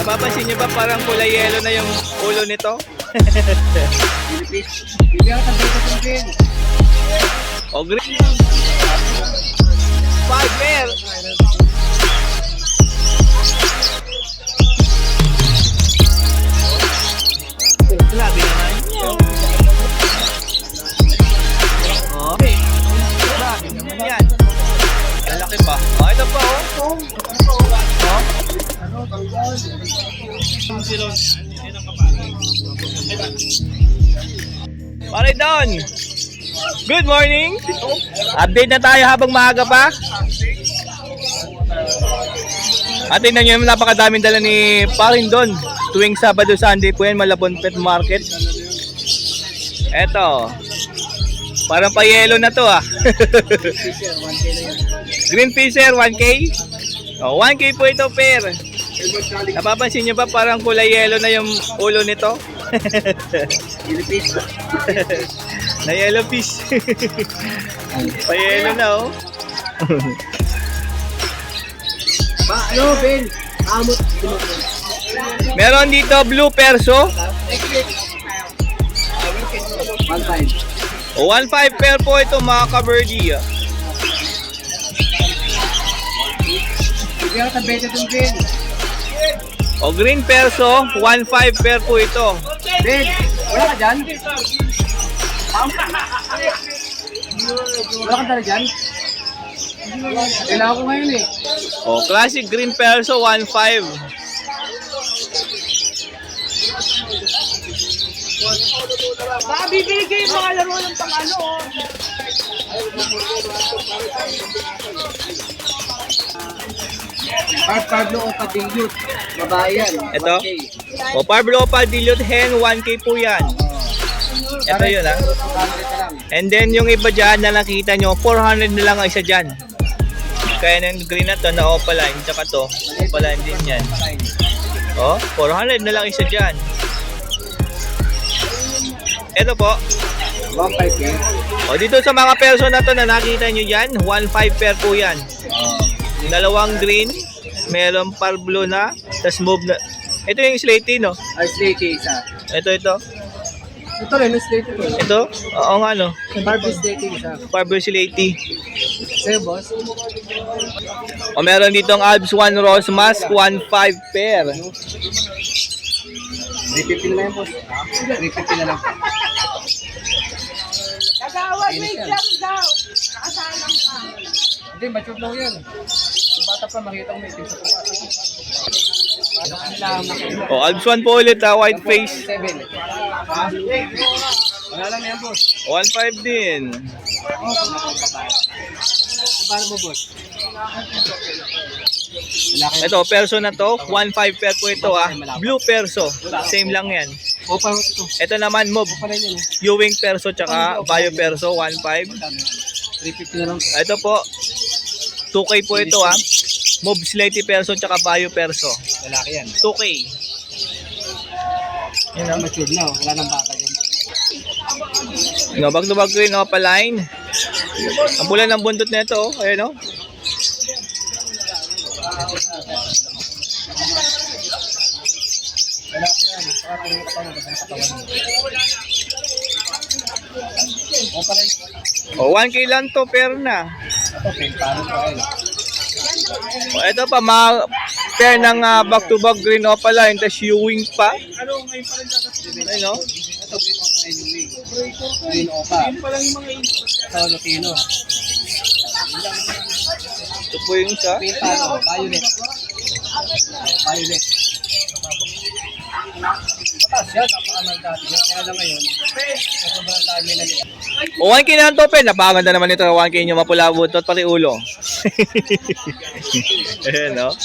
Napapansin niyo ba parang kulay yellow na yung ulo nito? O green. 5 pair. Grabe naman. Oh. Grabe naman yan. Lalaki pa. Oh, ito pa oh. Oh. Pare Don. Good morning. Update na tayo habang maaga pa. At tingnan nyo yung napakadaming dala ni Parin Don. Tuwing Sabado, Sunday po yan, Malabon Pet Market. Eto. Parang pa-yellow na to ah. Green Fisher, 1K. Oh, 1K po ito pair. Napapansin nyo ba parang kulay yellow na yung ulo nito? Na yellow fish. Pa-yellow na oh. Ano, Ben? Amot. Meron dito blue perso. 1.5. 1.5 pair po ito mga ka-birdie. Bigyan ka beta itong Ben. O green perso, 1.5 pair po ito. Ben, wala ka dyan? Wala ka dala dyan? Kailangan ko ngayon eh. O classic green perso, 1.5. Baka bibigay yung mga laro ng pang-ano. Pablo o Padilute. Babae yan. Ito? 1K. O Pablo Padilute hen, 1K po yan. Ito yun ah. 100 na lang. And then yung iba dyan na nakita nyo, 400 na lang ang isa dyan. Kaya ng green na to na opaline, tsaka to, opaline din yan. O, 400 na lang isa dyan. Ito po. 1.5K. O dito sa mga perso na to na nakita nyo dyan, 1.5 pair po yan. Dalawang green, meron parblo na, tas move na. Ito yung slaty no? Ay, slate isa. Ito. Ito rin, slate ito. Ito? Oo nga no. Barbie slate isa. Parblo slaty. Sa'yo, boss? O meron ditong Alps 1 Rose Mask, 1.5 pair. 350 na lang, boss. 350 na lang. Kagawad, wait lang daw. Nakasalang ka. Hindi, mature daw yan. Yung bata pa, makita mo may itim sa puka. O Alps 1 po ulit ha, white face. 7. Wala lang yan, boss. 1.5 din. Paano mo, boss? Ito, perso na to, 1.5 pair po ito ha. Blue perso, same lang yan. Opa, ito. Ito naman mob, Opa rin yun. Ewing perso tsaka bio perso, 1.5. 350 na lang. Ito po, 2K po ito ha. Mob slaty perso tsaka bio perso. Lalaki yan. 2K. Yan ang mature na. Wala nang bata dyan. No, back to back green, no, paline. Ang pula ng bundot na ito, oh. Ayan o. Lalaki yan. Saka rin ka pa mo. Basta katawan mo. Opa rin. O, 1K lang to, pair na. Ito, paano ko ay. O, ito pa, mga pair ng back to back green opaline, tas Ewing pa. Ayun o. Ito, green opa ay yung wing. Green opa. Ito, Lutino. Ito po yung isa. Pink paano? Violet. Violet. Mataas yan. Napakamay dati. Kaya lang ngayon, sobrang dami na nila. O, 1K na lang to, pair. Napakaganda naman ito. 1K nyo, mapula butot, pati ulo. Ayan o.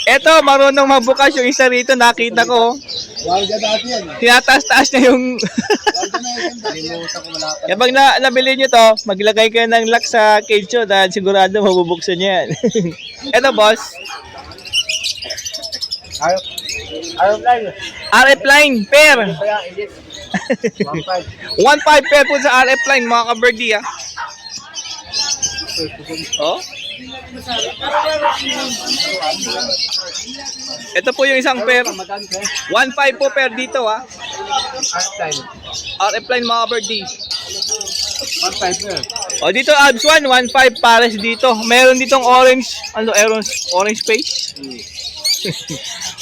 Ito, marunong mabukas yung isa rito. Nakita ko. Walga dati yan. Tinataas-taas na yung... Walga na yan. Nalimutan ko wala pa. Kaya pag nabili nyo to, maglagay kayo ng lock sa cage nyo dahil sigurado mabubuksan nyo yan. Ito, boss. Ayaw lang. RF line, pair. Kaya, edit. 1.5. 1.5 pair po sa RF line, mga ka-birdie, ah. Oh? Ito po yung isang pair. Magkano sir? 1.5 po pair dito ha. Half-time. RF line mga birthday. 1.5 sir. O dito abs 1, 1.5 pares dito. Meron ditong orange, orange face.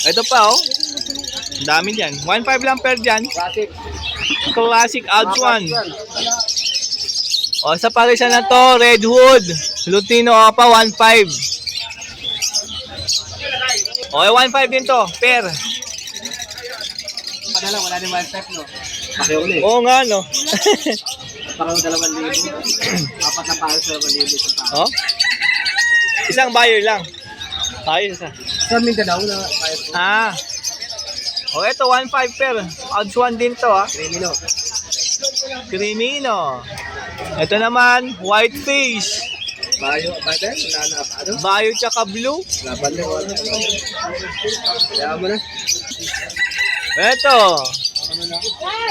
Ito pa oh. Ang dami diyan. 1.5 lang per diyan. Classic. Classic abs 1. O sa parisan na to, Redwood, Lutino Opa 1.5. Okay, 1.5 din to, pair. Padala, wala din 1.5 no? Pakiuli. Oo nga no. Parang 2,000. Apat na para sa 2,000 sa tao. Oh? Isang buyer lang. Ayos ah. Sa Mindanao na kaya po. Ah. O ito 1.5 pair. Odds 1 din to ah. Crimino. Crimino. Ito naman, white face. Bayo, bayo, wala na ano? Bayo tsaka blue. Laban din. Kaya mo na. Ito.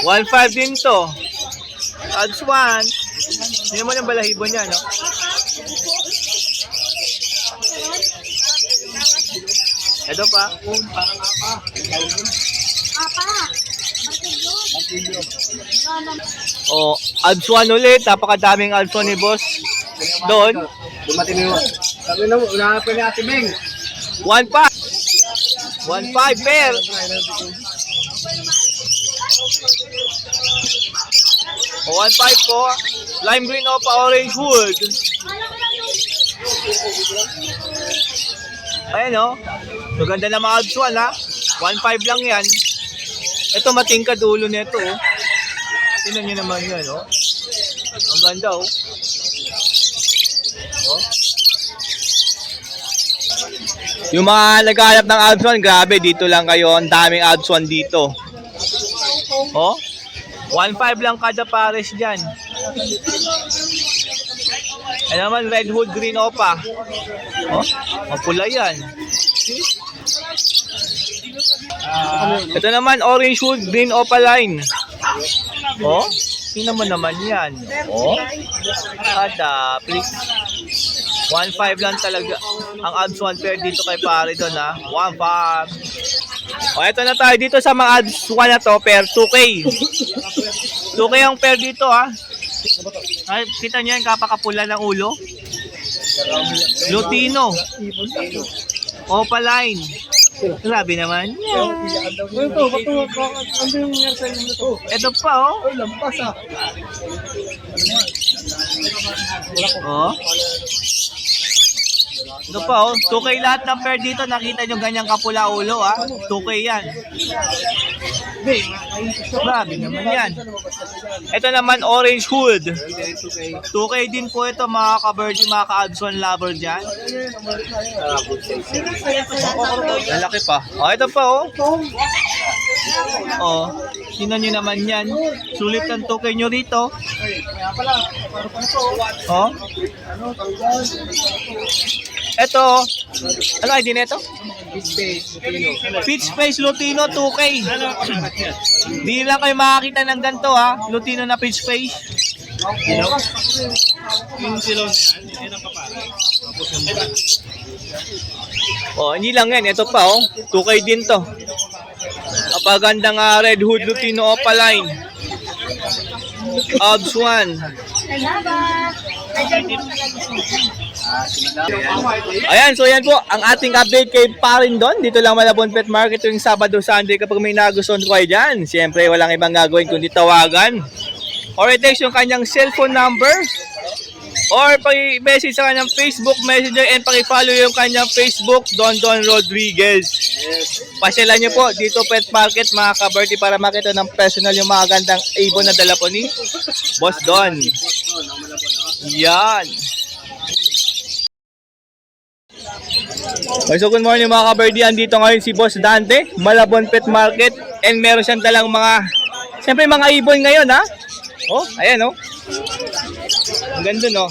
1.5 din to. Odds 1. Hindi mo yung balahibo niya, no? Ito pa. Parang apa. Apa. O, odds 1 ulit. Napakadaming odds 1 ni boss. Doon. Dumating mo. Sabi na mo, unahan pa ni Ate Beng. 1.5. 1.5 pair. O, 1.5 po. Lime green o pa orange wood. Ayan o. Maganda na mga odds 1 ha. 1.5 lang yan. Ito matingkad ulo nito oh. Tingnan nyo naman yan oh. Ang ganda oh. Oh. Yung mga naghahanap ng odds 1, grabe dito lang kayo. Ang daming odds 1 dito. Oh. 1.5 lang kada pares dyan. Ano naman, Redwood Green Opa. Oh, mapula yan. Ito naman, Orange Wood Green Opa line. Oh, tingnan mo naman yan. Oh, kada, please. 1.5 lang talaga ang odds 1 pair dito kay pare doon ha. 1.5. O, eto na tayo dito sa mga odds 1 na to, pair 2K. 2K ang pair dito ha. Ay, kita nyo yan, kapakapula ng ulo. Lutino. Opaline. Grabe naman. Ito pa oh. Lampas ah. Oh. Ito pa oh. 2K lahat ng pair dito. Nakita nyo ganyang kapula ulo ah. 2K yan. Grabe naman yan. Ito naman orange hood. 2K din po ito mga ka-birdie, mga ka-adson lover dyan. Lalaki pa. Oh, ito pa oh. Oh, tingnan nyo naman yan. Sulit ang 2K nyo rito. Oh. Ito. Ano ID nito? Pitch Face Lutino 2K. Di lang kayo makakita ng ganito ha. Lutino na pitch face. Yung silaw na yan, yan ang kapara. Oh, hindi lang yan. Ito pa oh. 2K din to. Kapagandang Red Hood Lutino Opaline. Obs 1. Ayan, so yan po ang ating update kay Parin Don. Dito lang Malabon Pet Market tuwing Sabado, Sunday. Kapag may nagustuhan ko kayo dyan, siyempre walang ibang gagawin kundi tawagan or i-text yung kanyang cellphone number or pag-message sa kanyang Facebook Messenger and pag-follow yung kanyang Facebook, Don Rodriguez. Pasyalan nyo po dito Pet Market mga ka-birdie para makita ng personal yung mga gandang ibon na dala po ni Boss Don. Yan. Okay, so good morning mga ka-birdie. Andito ngayon si Boss Dante, Malabon Pet Market, and meron siyang dalang mga, siyempre mga ibon ngayon ha. Oh, ayan oh. Ang ganda no.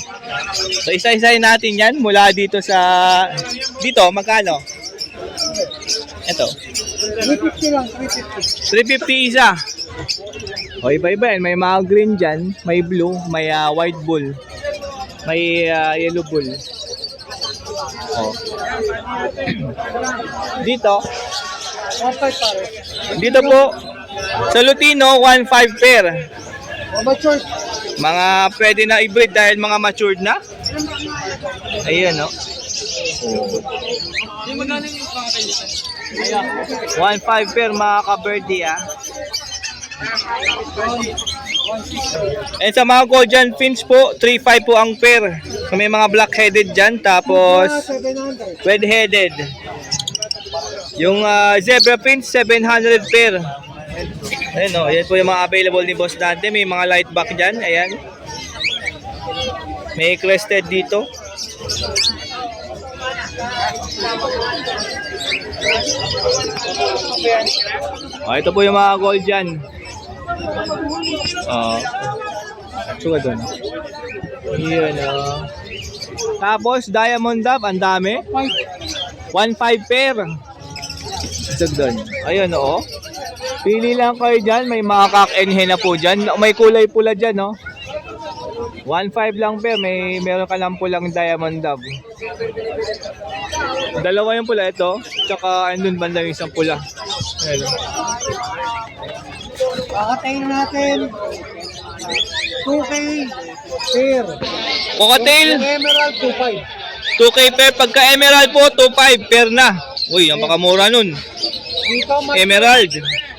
So isa-isahin natin yan mula dito sa, dito magkano? Ito 350 lang, 350 isa. O iba-iba yan, may mga green dyan, may blue, may white bull, may yellow bull. Oh. Dito, 1.5 pare. dito po, sa Lutino, 1.5 pair. Mature. Mga pwede na i-breed dahil mga matured na. Ayan, no? Yung magkano yung pangatay nito? 1.5 pair mga ka-birdie, ah. And sa mga Golden Fins po, 3.5 po ang pair. So may mga black-headed dyan, tapos 700. red-headed. Yung Zebra Fins, 700 pair. Ayan o, yan po yung mga available ni Boss Dante. May mga light back dyan, ayan. May crested dito. Ito po yung mga gold dyan. Suga doon. Yan o. Tapos, Diamond Dove, ang dami. 1.5 pair. Sug doon. Ayun o. Pili lang kayo dyan. May mga kak-enhe na po dyan. May kulay pula dyan, no? 1.5 lang pair. Meron ka lang pulang Diamond Dove. Dalawa yung pula ito. Tsaka andun banda yung isang pula. Ayun. Kakatayin natin 2K pair. Cocktail, Yung Emerald 2.5. 2K pair. Pagka emerald po, 2.5 pair na. Uy, ang pakamura nun. Dito Emerald.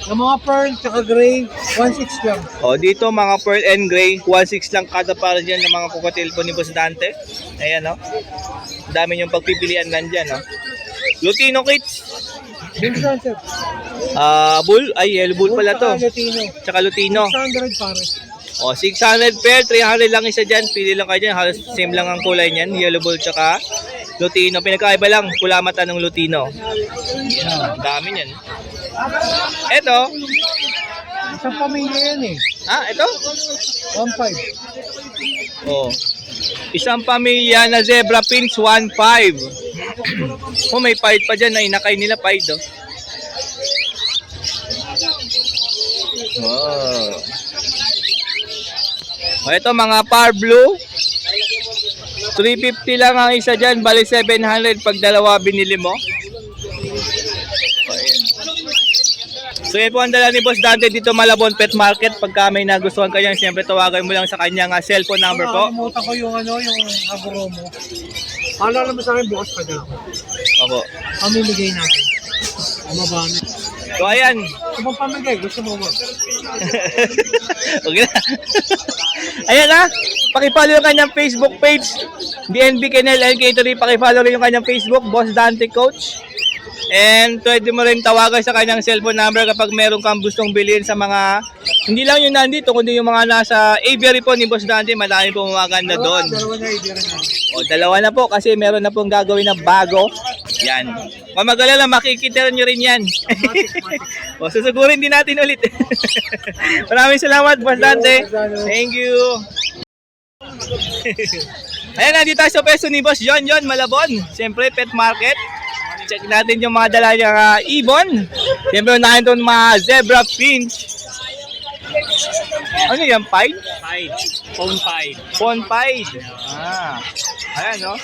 yung mga pearl tsaka gray 1.6 lang. O, dito mga pearl and gray. 1.6 lang kada para dyan ng mga cocktail po ni Boss Dante. Ayan, o. Dami yung pagpipilian nandyan, o. Lutino Kids. Binsan sir. Bull. Ay, yellow bull pala to. Latino. Tsaka Lutino. 600 pare. O, 600 pair, 300 lang isa dyan. Pili lang kayo dyan. Halos same lang ang kulay niyan. Yellow bull tsaka Lutino. Pinagkaiba lang, pula mata ng Lutino. Yan, dami niyan. Ito. Isang pamilya yan eh. Ito. 1.5. Oh. Isang pamilya na zebra fins 1.5. Oh, may pied pa dyan na inakay nila pied, oh. Wow. Oh, ito mga par blue. 350 lang ang isa dyan. Bali 700 pag dalawa binili mo. Oh, ayan. So yan po ang dala ni Boss Dante dito Malabon Pet Market. Pagka may nagustuhan kayo, siyempre tawagan mo lang sa kanyang cellphone number po. Nakalimutan ko yung yung agro mo. Alala mo sa akin bukas pa dyan. Opo. Pamimigay natin. Mabami. So ayan. Ibang pamigay, gusto mo mo. Okay na. Ayan na. Pakipollow yung kanyang Facebook page. DNB Kennel LK3. Pakipollow rin yung kanyang Facebook. Boss Dante Coach. And pwede mo rin tawagan sa kanyang cellphone number kapag meron kang gustong bilhin sa mga, hindi lang yung nandito, kundi yung mga nasa aviary po ni Boss Dante. Madami po maganda doon. Dalawa na ibigay na. O, dalawa na po kasi meron na pong gagawin na bago. Yan. Mamagalala, makikita nyo rin yan. O, susugurin din natin ulit. Maraming salamat, Boss Dante. Thank you. Ayan, nandito tayo sa peso ni Boss John Malabon. Siyempre, pet market. Check natin yung mga dala niya ibon. Siyempre, unahin doon mga zebra finch. Ano yan, pied? Pied. Phone pied. Phone pied. Ayan, no?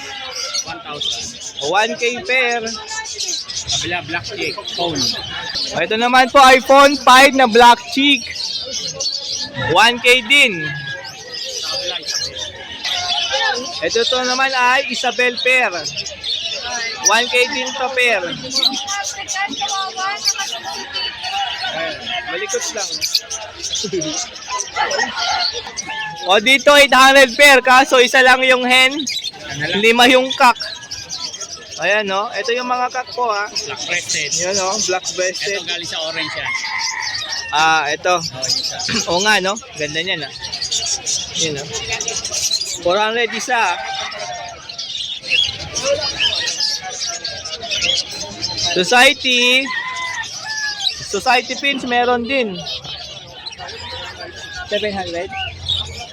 1,000. 1K pair. Kabila, black chick. Phone. Ito naman po, iPhone 5 na black chick. 1K din. Ito to naman ay Isabel pair. 1K din to pair. Malikot lang. O dito 800 pair, kaso isa lang yung hen, 5 yung cock. Ayan, no? Ito yung mga cock po, ha. Black breasted. Yan, no? Black breasted. Ito galing sa orange yan. Ito. Oo nga, no? Ganda niyan, ha. Yun, no? 400 isa. Society pins meron din. 700?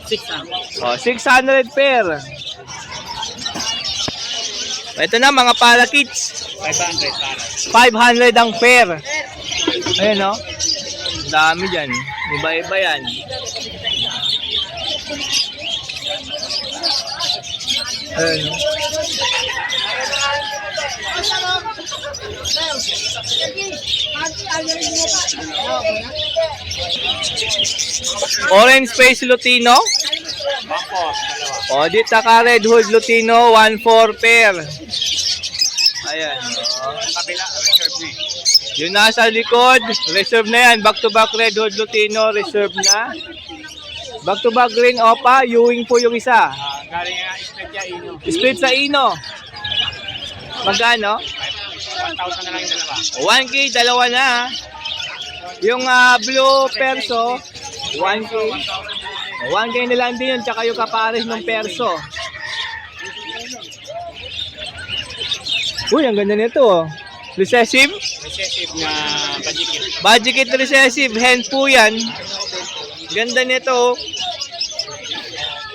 600. Oh, 600 pair. Ito na mga parakeets. 500 para. 500 ang pair. Ayun, no? Dami dyan. Iba-iba yan. Ayun, no? Orange Face Lutino. O, dito ka Red Hood Lutino, 1-4 pair. Ayan. Kabila, reserve ni. Yung nasa likod, reserve na yan. Back to back Red Hood Lutino, reserve na. Back to back Green Opa, Ewing po yung isa. Galing nga, split niya, ino. Split sa Ino. Magkano? 1,000 na lang yung dalawa. 1K, dalawa na. Yung blue perso, 1K. 1K na lang din yun, tsaka yung kapares ng perso. Uy, ang ganda nito oh. Recessive? Recessive na budget. Budget recessive, hen po yan. Ganda nito oh.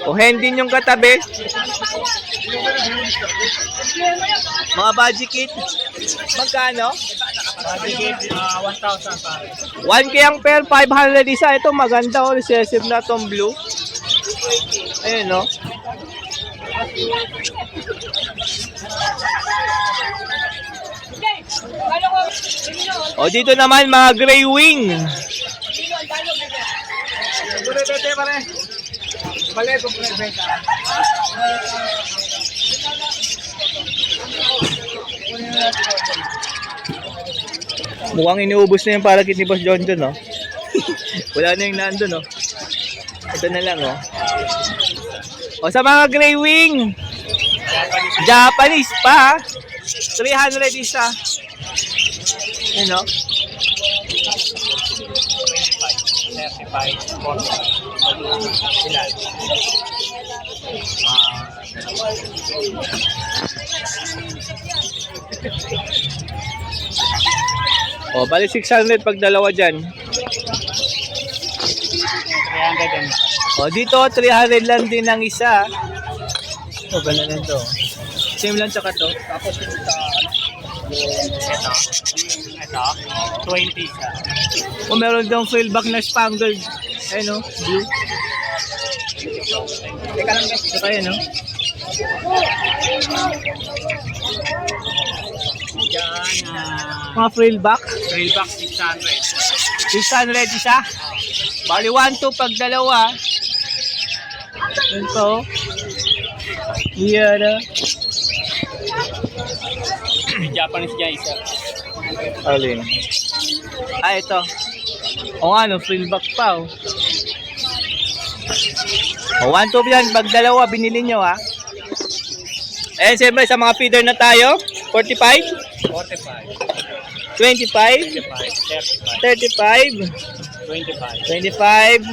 O hen din yung katabi. Mga budget kit. Magkano? Budget, 1,000 pare. 1K ang pair, 500 isa. Ito maganda oh, recessive na tong blue. Ayun no. O dito naman mga gray wing. Mukhang iniubos na yung parakit ni Boss John dun, no? Wala na yung nandun, no? Ito na lang, oh. O sa mga gray wing, Japanese pa, 300 isa. Ano? 35, 40. Ilan? O, bali 600 pag dalawa dyan. 300 din. O, dito 300 lang din ang isa. O, ganda na ito. Same lang tsaka to. Tapos yung ito, 20 isa. O, meron daw frillback na spangled. Ayun, no? Blue. Teka lang guys. Saka yan, no? Yan, Mga frillback. trailback 600. 600 isa. Bali 1-2 pag dalawa. Ito. Yan, no? Japanese niya isa. Alin? Ah, ito. O nga, no, frillback pa, oh. O, 1-2 yan. Pag dalawa, binili nyo, ha. Eh, siyempre, sa mga feeder na tayo, 45, 45, 25, 35, 35, 25, 25,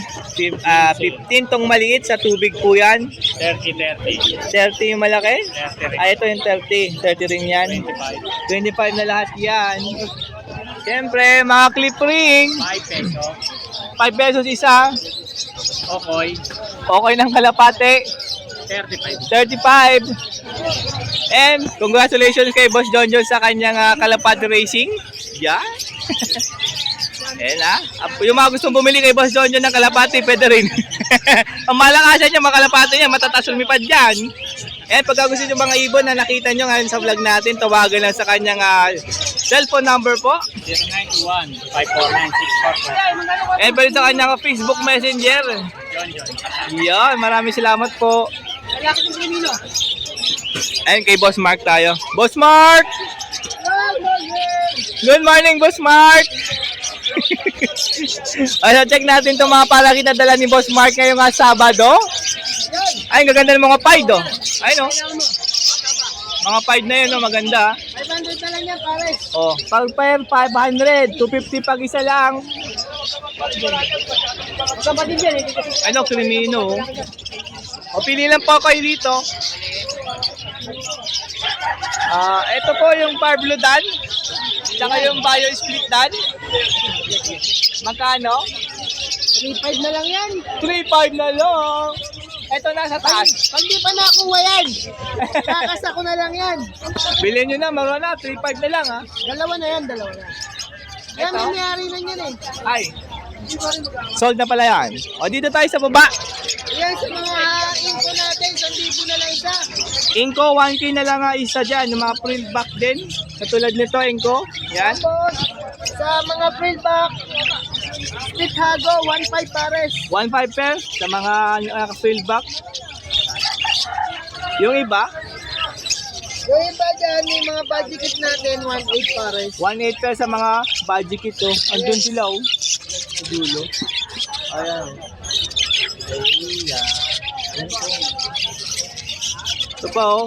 15 tong maliit sa tubig po yan. 30, 30 yung malaki. 30, Ah, ito yung 30. 30 rin yan. 25, 25 na lahat yan. Siyempre, mga clip ring. 5 peso. 5 pesos isa. Okay, Okay ng kalapate. 35. 35. And congratulations kay Boss John John sa kanyang kalapate racing. Yan. Ayan yung mga gustong bumili kay Boss John John ng kalapate, pwede rin. Ang malakasan niya, mga kalapate niya, matataas lumipad dyan. And pagka gusto nyo mga ibon na nakita nyo ngayon sa vlog natin, tawagan lang sa kanyang cellphone number po. 0921-549-644. And pwede sa kanyang Facebook Messenger. John John. Yan, maraming salamat po. And kay Boss Mark tayo. Boss Mark! Good morning, Boss Mark! Ay, check natin itong mga palakit na dala ni Boss Mark ngayong Sabado. Ay, ang gaganda ng mga pied, oh. Ay, no? Mga pied na yun, oh, maganda. 500 na lang yan, pare. Oh, pag pair, 500. 250 pag isa lang. Kapatid yan, eh. Ano, krimino, oh. O, pili lang po kayo dito. Ito po yung Parblo Dan. Tsaka yung Bio Split Dan. Magkano? 3.5 na lang yan. 3.5 na lang. Ito nasa taas. Pag di pa nakuha yan, kakasa ko na lang yan. Bilhin nyo na, maroon na. 3.5 na lang, ha. Dalawa na yan, dalawa na. Yan, Ito? may na yan eh. Ay, sold na pala yan. O, dito tayo sa baba. Yan, sa mga info natin, 1,000 na lang isa. Inko, 1K na lang isa dyan. Yung mga print back din. Katulad nito, Inko. Yan. Tapos, sa mga frillback, split hago, 1.5 pares. 1.5 pair sa mga naka-fieldback. Yung iba, Yung iba dyan, yung mga budget kit natin, 1.8 pares. 1.8 pair sa mga budget kit. Oh. Andun sila, oh. Sa dulo. Ayan. Ayan. Ito pa, oh.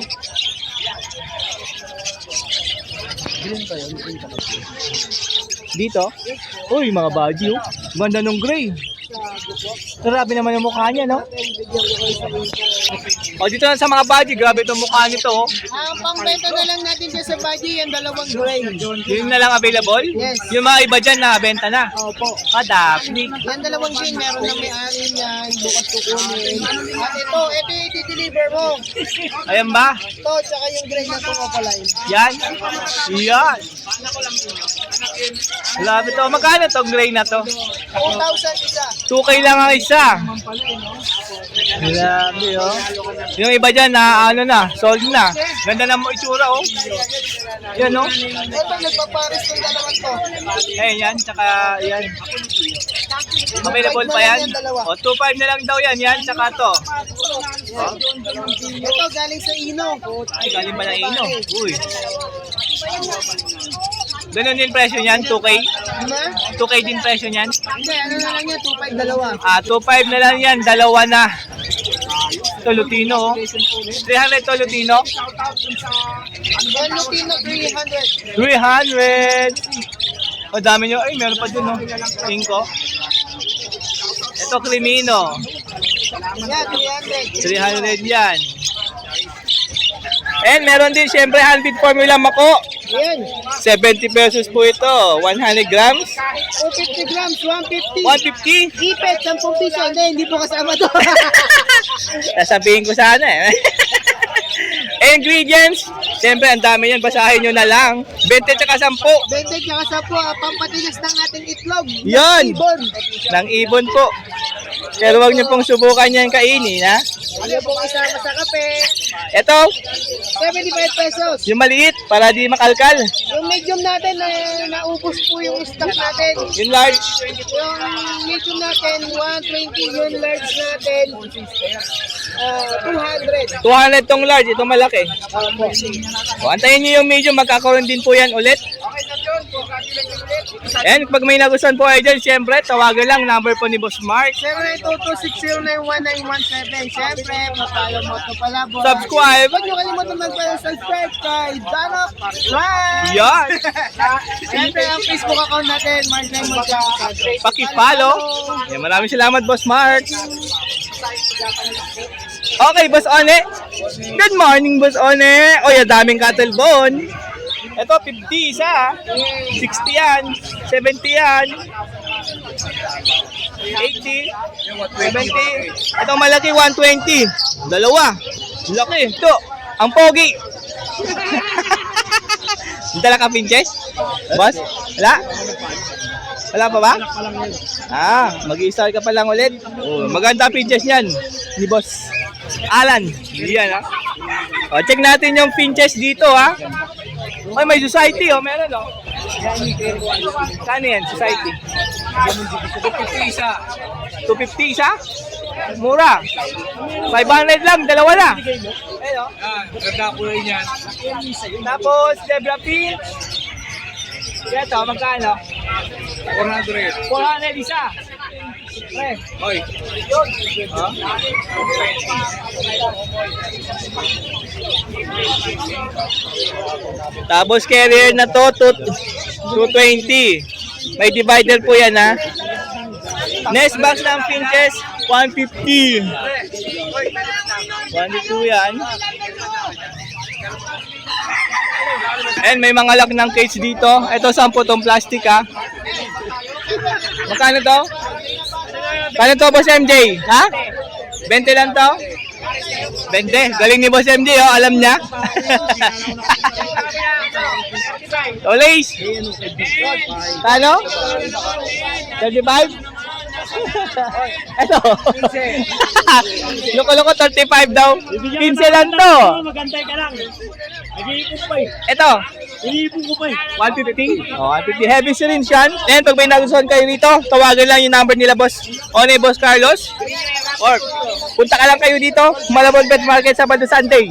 Dito? Uy, mga baji, oh. Ganda nung gray. Grabe naman yung mukha niya, no? O, dito na sa mga baji, grabe itong mukha nito, oh. Ang pangbenta na lang natin dyan sa budget, yung dalawang gray. Yun na lang available? Yes. Yung mga iba dyan na benta na. Opo. Kadapnik. Yan dalawang gin, meron na may-ari niyan, bukas kukunin. At ito yung i-deliver mo. Ayan ba? Ito, tsaka yung gray na itong opaline. Yan. Yan. Grabe to. Magkano tong gray na to? 2,000 isa. 2K lang ang isa. Grabe, oh. Yung iba dyan na ano na, sold na. Ganda na mo itsura, oh. Yan, oh. Ito, nagpapares ng dalawang to. Ayan, yan. Tsaka, yan. Available pa yan? O, 2.5 na lang daw yan. Yan, tsaka to. Ito, galing sa Ino. Ay, galing pa ng ino. Uy. Ganun din presyo niyan, 2K. Diba? 2K din presyo niyan. Hindi, ano na lang yan, 2.5 dalawa. 2.5 na lang yan, dalawa na. Ito, Lutino, oh. 300 to, Lutino. Don Lutino, 300. 300. O, dami nyo. Ay, meron pa dun, oh. 5. Ito, Crimino. Yan, 300. 300 yan. And meron din, syempre, handmade formula mako. Yan. 70 pesos po ito. 100 grams. 250 grams, 150. 150. Ipet, 10 piso. Hindi po kasama to. Sasabihin ko sana eh. Ingredients. Siyempre, ang dami yan. Basahin nyo na lang. 20 tsaka 10. 20 tsaka 10, pampatigas ng ating itlog. Yan. Ibon. Nang ibon po. Pero huwag nyo pong subukan yan kainin, ha? Ano pong isama sa kape? Ito, 75 pesos. yung maliit, para di makalkal. Yung medium natin, naubos po yung stock natin. Yung large, Yung medium natin, 120. Yung large natin, 200. 200 tong large. Itong malaki. O, antayin nyo yung medium. Magkakaroon din po yan ulit. And pag may nagustuhan po kayo dyan, siyempre, tawagan lang. Number po ni Boss Mark. 0922-609-1917. Siyempre, Matayo Moto Palabon. Subscribe. Huwag nyo kalimutan mag-subscribe kay Danok Right! Yan. Siyempre, ang Facebook account natin, Mark Lemon Jackson. Paki-follow. Yan, maraming salamat, Boss Mark. Okay, Boss One. Good morning, Boss One. Oy, ang daming cattle bone. Ito, 50 isa. 60 yan. 70 yan. 80. 70. Itong malaki, 120. Dalawa. Laki. Ito, ang pogi. Dala ka pinches? Boss? Wala? Wala pa ba? Mag-i-start ka pa lang ulit. Oh, maganda pinches niyan ni Boss Alan. Yan, ha? O, check natin yung pinches dito, ha? Ay, may society, oh. Meron, oh. Saan yan, society? 250 isa. 250 isa? Mura. 500 lang, dalawa na. Ayun, oh. Ganda po rin yan. Tapos, zebra pin. Ito, magkano? 400. 400 isa. Pre. Hoy. Yun. Oh. Tapos carrier na to, 220. May divider po yan, ha. Next box ng pinches, 150. 150 yan. And may mga lock ng cage dito. Ito 10 tong plastic, ha. Magkano to? Kano to, Boss MJ? Ha? 20 lang to? 20. Galing ni Boss MJ, oh. Alam niya. Olays. Kano? 35? Ito. Loko-loko, 35 daw. 15 lang to. Magantay ka lang. Nag-iipos pa eh. Ito. Iniipon ko pa eh. 150? Oh, 150. Heavy syringe yan. And pag may nagustuhan kayo rito, tawagan lang yung number nila, boss. O ni Boss Carlos. Or punta ka lang kayo dito, Malabon Pet Market, Sabado, Sunday.